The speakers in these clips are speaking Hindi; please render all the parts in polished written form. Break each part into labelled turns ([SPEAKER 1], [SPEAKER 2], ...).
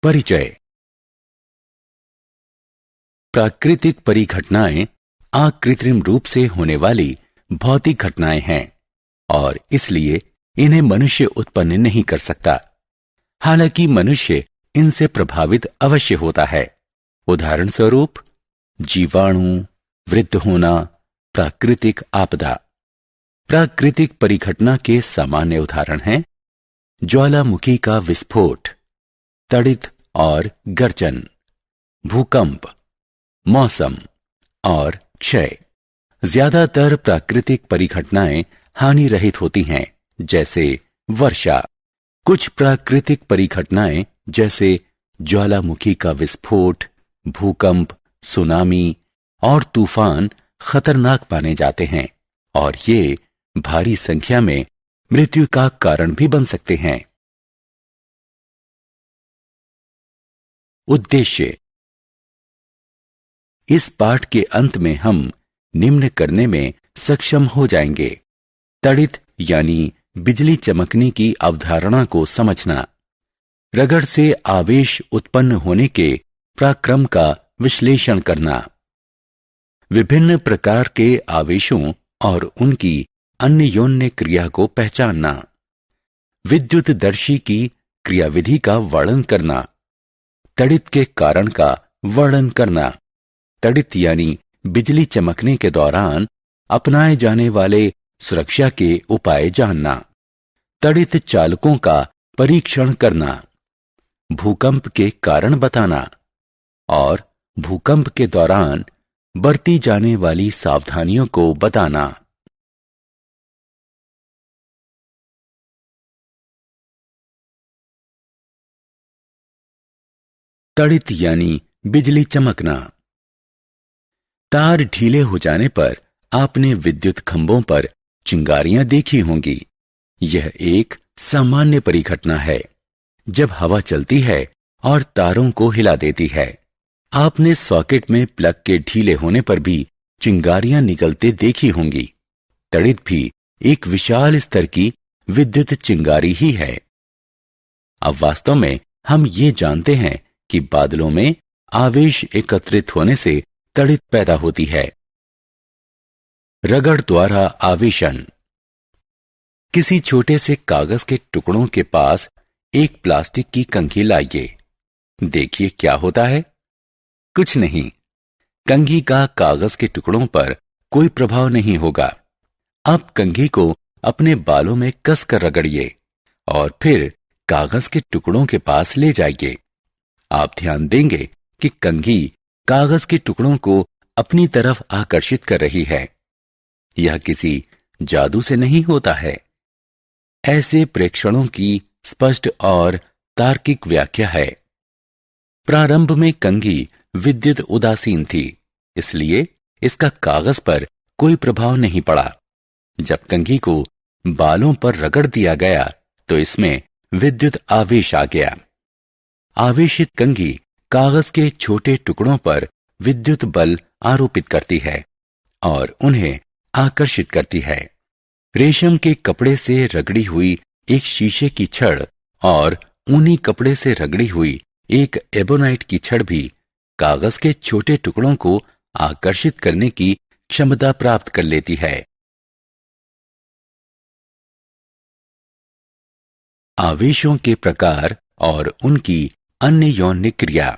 [SPEAKER 1] परिचय। प्राकृतिक परिघटनाएं अकृत्रिम रूप से होने वाली भौतिक घटनाएं हैं और इसलिए इन्हें मनुष्य उत्पन्न नहीं कर सकता। हालांकि मनुष्य इनसे प्रभावित अवश्य होता है। उदाहरण स्वरूप जीवाणु, वृद्ध होना, प्राकृतिक आपदा। प्राकृतिक परिघटना के सामान्य उदाहरण हैं ज्वालामुखी का विस्फोट, तड़ित और गर्जन, भूकंप, मौसम और क्षय। ज्यादातर प्राकृतिक परिघटनाएं हानि रहित होती हैं, जैसे वर्षा। कुछ प्राकृतिक परिघटनाएं जैसे ज्वालामुखी का विस्फोट, भूकंप, सुनामी और तूफान खतरनाक माने जाते हैं और ये भारी संख्या में मृत्यु का कारण भी बन सकते हैं। उद्देश्य। इस पाठ के अंत में हम निम्न करने में सक्षम हो जाएंगे: तड़ित यानी बिजली चमकने की अवधारणा को समझना, रगड़ से आवेश उत्पन्न होने के पराक्रम का विश्लेषण करना, विभिन्न प्रकार के आवेशों और उनकी अन्योन्य क्रिया को पहचानना, विद्युतदर्शी की क्रियाविधि का वर्णन करना, तड़ित के कारण का वर्णन करना, तड़ित यानी बिजली चमकने के दौरान अपनाए जाने वाले सुरक्षा के उपाय जानना, तड़ित चालकों का परीक्षण करना, भूकंप के कारण बताना और भूकंप के दौरान बरती जाने वाली सावधानियों को बताना। तड़ित यानी बिजली चमकना। तार ढीले हो जाने पर आपने विद्युत खंभों पर चिंगारियां देखी होंगी। यह एक सामान्य परिघटना है जब हवा चलती है और तारों को हिला देती है। आपने सॉकेट में प्लग के ढीले होने पर भी चिंगारियां निकलते देखी होंगी। तड़ित भी एक विशाल स्तर की विद्युत चिंगारी ही है। अब वास्तव में हम ये जानते हैं कि बादलों में आवेश एकत्रित होने से तड़ित पैदा होती है। रगड़ द्वारा आवेशन। किसी छोटे से कागज के टुकड़ों के पास एक प्लास्टिक की कंघी लाइए। देखिए क्या होता है। कुछ नहीं। कंघी का कागज के टुकड़ों पर कोई प्रभाव नहीं होगा। अब कंघी को अपने बालों में कसकर रगड़िए और फिर कागज के टुकड़ों के पास ले जाइए। आप ध्यान देंगे कि कंघी कागज के टुकड़ों को अपनी तरफ आकर्षित कर रही है। यह किसी जादू से नहीं होता है। ऐसे प्रेक्षणों की स्पष्ट और तार्किक व्याख्या है। प्रारंभ में कंघी विद्युत उदासीन थी, इसलिए इसका कागज पर कोई प्रभाव नहीं पड़ा। जब कंघी को बालों पर रगड़ दिया गया तो इसमें विद्युत आवेश आ गया। आवेशित कंघी कागज के छोटे टुकड़ों पर विद्युत बल आरोपित करती है और उन्हें आकर्षित करती है। रेशम के कपड़े से रगड़ी हुई एक शीशे की छड़ और ऊनी कपड़े से रगड़ी हुई एक एबोनाइट की छड़ भी कागज के छोटे टुकड़ों को आकर्षित करने की क्षमता प्राप्त कर लेती है। आवेशों के प्रकार और उनकी अन्योन्य क्रिया।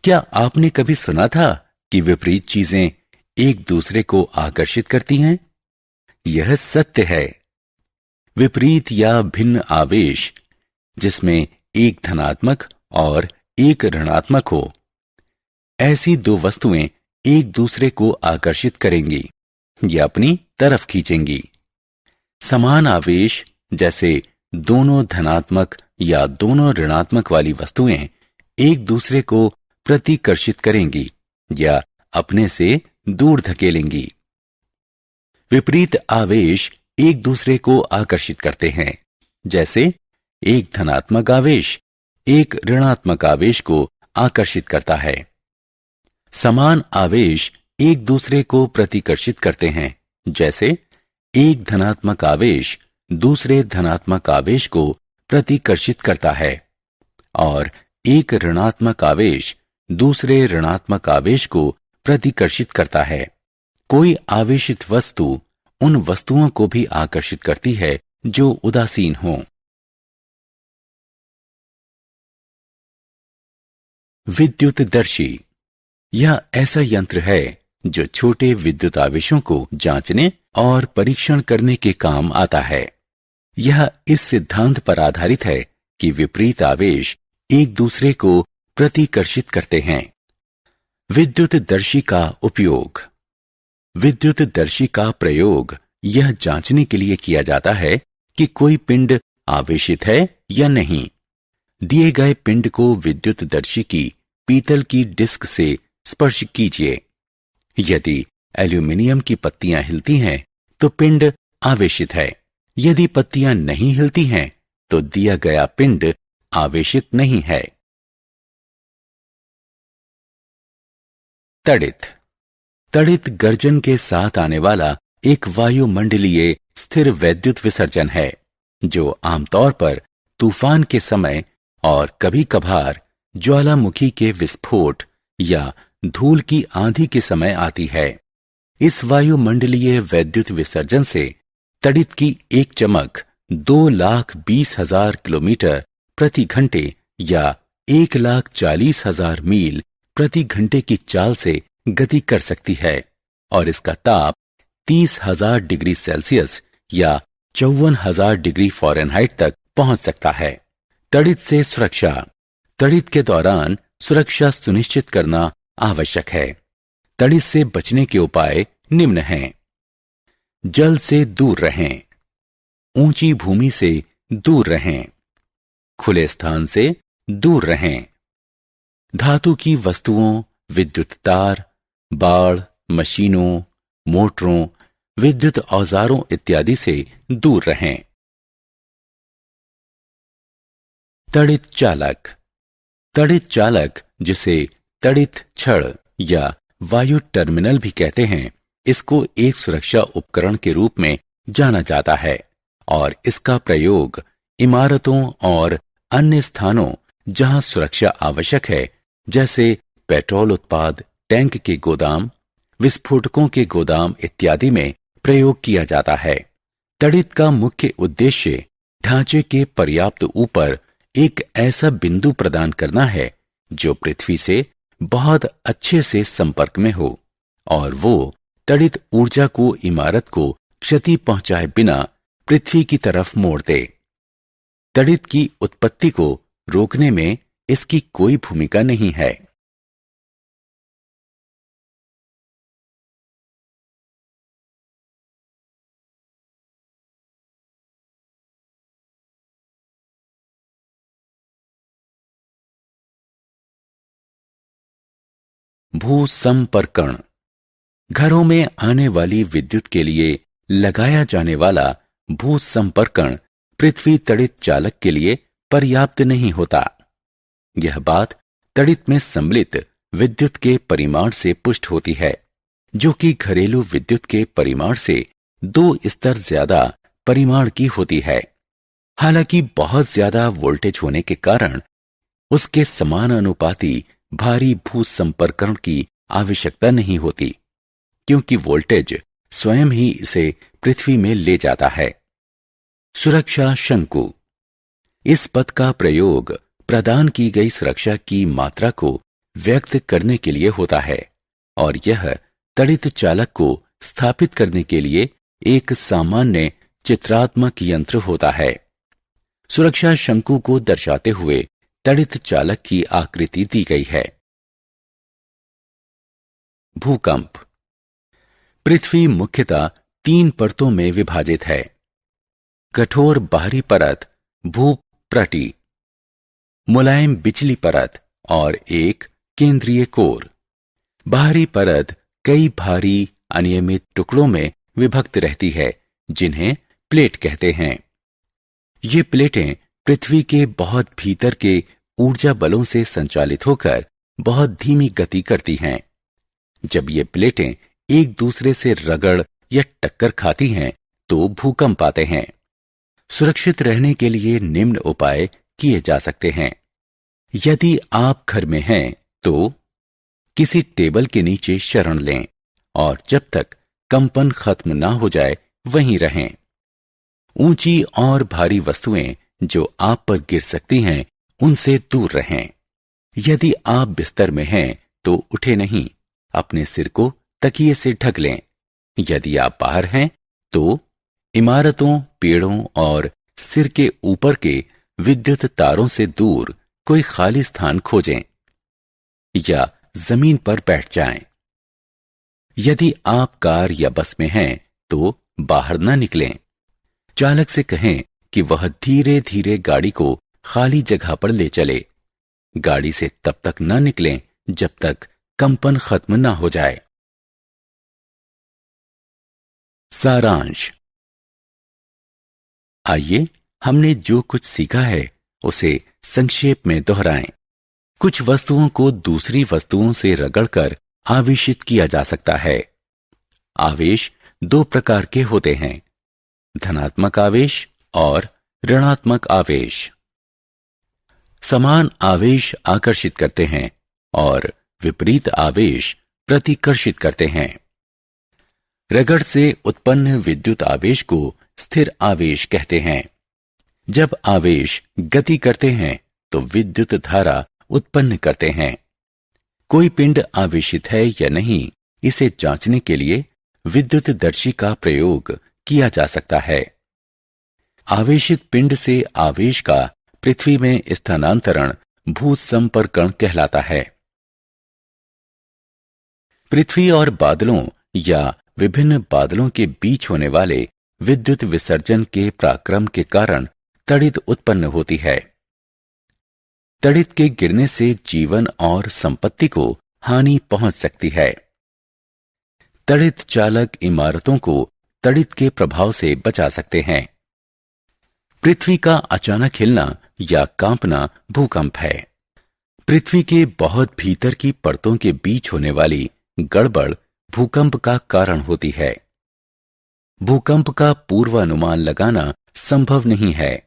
[SPEAKER 1] क्या आपने कभी सुना था कि विपरीत चीजें एक दूसरे को आकर्षित करती हैं? यह सत्य है। विपरीत या भिन्न आवेश जिसमें एक धनात्मक और एक ऋणात्मक हो, ऐसी दो वस्तुएं एक दूसरे को आकर्षित करेंगी या अपनी तरफ खींचेंगी। समान आवेश जैसे दोनों धनात्मक या दोनों ऋणात्मक वाली वस्तुएं एक दूसरे को प्रतिकर्षित करेंगी या अपने से दूर धकेलेंगी। विपरीत आवेश एक दूसरे को आकर्षित करते हैं, जैसे एक धनात्मक आवेश एक ऋणात्मक आवेश को आकर्षित करता है। समान आवेश एक दूसरे को प्रतिकर्षित करते हैं, जैसे एक धनात्मक आवेश दूसरे धनात्मक आवेश को प्रतिकर्षित करता है और एक ऋणात्मक आवेश दूसरे ऋणात्मक आवेश को प्रतिकर्षित करता है। कोई आवेशित वस्तु उन वस्तुओं को भी आकर्षित करती है जो उदासीन हों। विद्युतदर्शी यह ऐसा यंत्र है जो छोटे विद्युत आवेशों को जांचने और परीक्षण करने के काम आता है। यह इस सिद्धांत पर आधारित है कि विपरीत आवेश एक दूसरे को प्रतिकर्षित करते हैं। विद्युतदर्शी का उपयोग। विद्युतदर्शी का प्रयोग यह जांचने के लिए किया जाता है कि कोई पिंड आवेशित है या नहीं। दिए गए पिंड को विद्युतदर्शी की पीतल की डिस्क से स्पर्श कीजिए। यदि एल्यूमीनियम की पत्तियां हिलती हैं तो पिंड आवेशित है। यदि पत्तियां नहीं हिलती हैं तो दिया गया पिंड आवेशित नहीं है। तड़ित। तड़ित गर्जन के साथ आने वाला एक वायुमंडलीय स्थिर वैद्युत विसर्जन है जो आमतौर पर तूफान के समय और कभी कभार ज्वालामुखी के विस्फोट या धूल की आंधी के समय आती है। इस वायुमंडलीय वैद्युत विसर्जन से तड़ित की एक चमक 2,20,000 किलोमीटर प्रति घंटे या 1,40,000 मील प्रति घंटे की चाल से गति कर सकती है और इसका ताप 30,000 डिग्री सेल्सियस या 54,000 डिग्री फ़ारेनहाइट तक पहुंच सकता है। तड़ित से सुरक्षा। तड़ित के दौरान सुरक्षा सुनिश्चित करना आवश्यक है। तड़ित से बचने के उपाय निम्न हैं। जल से दूर रहें। ऊंची भूमि से दूर रहें। खुले स्थान से दूर रहें। धातु की वस्तुओं, विद्युत तार, बाड़, मशीनों, मोटरों, विद्युत औजारों इत्यादि से दूर रहें। तड़ित चालक। तड़ित चालक, जिसे तड़ित छड़ या वायु टर्मिनल भी कहते हैं, इसको एक सुरक्षा उपकरण के रूप में जाना जाता है और इसका प्रयोग इमारतों और अन्य स्थानों जहां सुरक्षा आवश्यक है, जैसे पेट्रोल उत्पाद टैंक के गोदाम, विस्फोटकों के गोदाम इत्यादि में प्रयोग किया जाता है। तड़ित का मुख्य उद्देश्य ढांचे के पर्याप्त ऊपर एक ऐसा बिंदु प्रदान करना है जो पृथ्वी से बहुत अच्छे से संपर्क में हो और वो तड़ित ऊर्जा को इमारत को क्षति पहुंचाए बिना पृथ्वी की तरफ मोड़ दे। तड़ित की उत्पत्ति को रोकने में इसकी कोई भूमिका नहीं है। भूसंपर्कण। घरों में आने वाली विद्युत के लिए लगाया जाने वाला भूसंपर्कण पृथ्वी तड़ित चालक के लिए पर्याप्त नहीं होता। यह बात तड़ित में सम्मिलित विद्युत के परिमाण से पुष्ट होती है, जो कि घरेलू विद्युत के परिमाण से 2 स्तर ज्यादा परिमाण की होती है। हालांकि बहुत ज्यादा वोल्टेज होने के कारण उसके समानुपाती भारी भूसंपर्कण की आवश्यकता नहीं होती, क्योंकि वोल्टेज स्वयं ही इसे पृथ्वी में ले जाता है। सुरक्षा शंकु। इस पद का प्रयोग प्रदान की गई सुरक्षा की मात्रा को व्यक्त करने के लिए होता है और यह तड़ित चालक को स्थापित करने के लिए एक सामान्य चित्रात्मक यंत्र होता है। सुरक्षा शंकु को दर्शाते हुए तड़ित चालक की आकृति दी गई है। भूकंप। पृथ्वी मुख्यतः 3 परतों में विभाजित है। कठोर बाहरी परत भूप्रटी, मुलायम बिचली परत और एक केंद्रीय कोर। बाहरी परत कई भारी अनियमित टुकड़ों में विभक्त रहती है, जिन्हें प्लेट कहते हैं। ये प्लेटें पृथ्वी के बहुत भीतर के ऊर्जा बलों से संचालित होकर बहुत धीमी गति करती हैं। जब ये प्लेटें एक दूसरे से रगड़ या टक्कर खाती हैं तो भूकंप आते हैं। सुरक्षित रहने के लिए निम्न उपाय किए जा सकते हैं। यदि आप घर में हैं तो किसी टेबल के नीचे शरण लें और जब तक कंपन खत्म ना हो जाए वहीं रहें। ऊंची और भारी वस्तुएं जो आप पर गिर सकती हैं उनसे दूर रहें। यदि आप बिस्तर में हैं तो उठे नहीं, अपने सिर को तकिए से ढक लें। यदि आप बाहर हैं तो इमारतों, पेड़ों और सिर के ऊपर के विद्युत तारों से दूर कोई खाली स्थान खोजें या जमीन पर बैठ जाएं। यदि आप कार या बस में हैं तो बाहर न निकलें। चालक से कहें कि वह धीरे धीरे गाड़ी को खाली जगह पर ले चले। गाड़ी से तब तक न निकलें जब तक कंपन खत्म न हो जाए। सारांश। आइए हमने जो कुछ सीखा है उसे संक्षेप में दोहराएं। कुछ वस्तुओं को दूसरी वस्तुओं से रगड़कर आवेशित किया जा सकता है। आवेश दो प्रकार के होते हैं, धनात्मक आवेश और ऋणात्मक आवेश। समान आवेश आकर्षित करते हैं और विपरीत आवेश प्रतिकर्षित करते हैं। रगड़ से उत्पन्न विद्युत आवेश को स्थिर आवेश कहते हैं। जब आवेश गति करते हैं तो विद्युत धारा उत्पन्न करते हैं। कोई पिंड आवेशित है या नहीं, इसे जांचने के लिए विद्युतदर्शी का प्रयोग किया जा सकता है। आवेशित पिंड से आवेश का पृथ्वी में स्थानांतरण भूसंपर्कण कहलाता है। पृथ्वी और बादलों या विभिन्न बादलों के बीच होने वाले विद्युत विसर्जन के पराक्रम के कारण तड़ित उत्पन्न होती है। तड़ित के गिरने से जीवन और संपत्ति को हानि पहुंच सकती है। तड़ित चालक इमारतों को तड़ित के प्रभाव से बचा सकते हैं। पृथ्वी का अचानक हिलना या कांपना भूकंप है। पृथ्वी के बहुत भीतर की परतों के बीच होने वाली गड़बड़ भूकंप का कारण होती है। भूकंप का पूर्वानुमान लगाना संभव नहीं है।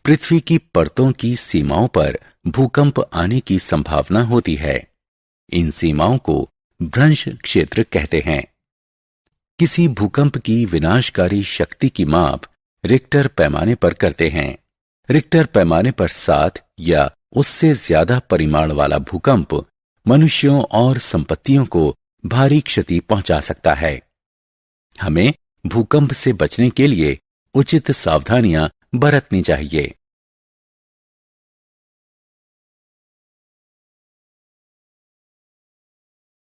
[SPEAKER 1] पृथ्वी की परतों की सीमाओं पर भूकंप आने की संभावना होती है। इन सीमाओं को भ्रंश क्षेत्र कहते हैं। किसी भूकंप की विनाशकारी शक्ति की माप रिक्टर पैमाने पर करते हैं। रिक्टर पैमाने पर 7 या उससे ज्यादा परिमाण वाला भूकंप मनुष्यों और संपत्तियों को भारी क्षति पहुंचा सकता है। हमें भूकंप से बचने के लिए उचित सावधानियां बरतनी चाहिए।